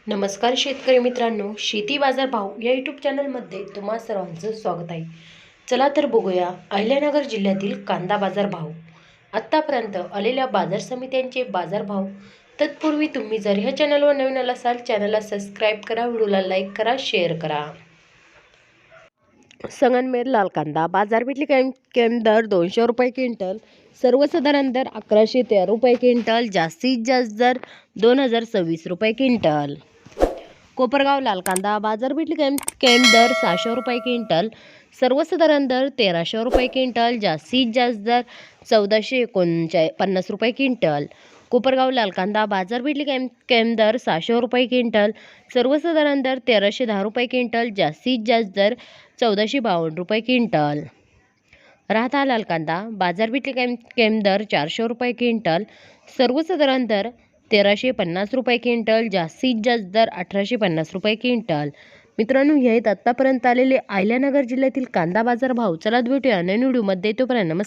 नमस्कार शेतकरी मित्रांनो, शेती बाजार भाव या यूट्यूब चॅनलमध्ये तुम्हा सर्वांचं स्वागत आहे. चला तर बघूया अहिल्यानगर जिल्ह्यातील कांदा बाजार भाव. आत्तापर्यंत आलेल्या बाजार समित्यांचे बाजार भाव. तत्पूर्वी तुम्ही जर ह्या चॅनलवर नवीन असाल, चॅनलला सबस्क्राईब करा, व्हिडिओला लाईक करा, शेअर करा. संगमनेर लाल कांदा बाजारपेठली कॅम्प दर 200 रुपये क्विंटल, सर्वसाधारण दर 1113 रुपये क्विंटल, जास्तीत जास्त दर 2026 रुपये क्विंटल. कोपरगाव लाल कांदा बाजारपेठली कॅम्प दर 600 रुपये क्विंटल, सर्वसाधारण दर 1300 रुपये क्विंटल, जास्तीत जास्त दर 1450 रुपये क्विंटल. कोपरगाव लाल कांदा बाजारपेठली कॅम्प दर 600 रुपये क्विंटल, सर्वसाधारण दर 1310 रुपये क्विंटल, जास्तीत जास्त दर 1452 रुपये क्विंटल. राहता लाल कांदा बाजारपेठली कॅम्प दर 400 रुपये क्विंटल, सर्वसाधारण दर 1350 रुपये क्विंटल, जास्तीत जास्त दर 1850 रुपये क्विंटल. मित्रांनो, हे आहेत आत्तापर्यंत आलेले अहिल्यानगर जिल्ह्यातील कांदा बाजार भाव. चला भेटूया नवीन व्हिडिओमध्ये. तोपर्यंत नमस्कार.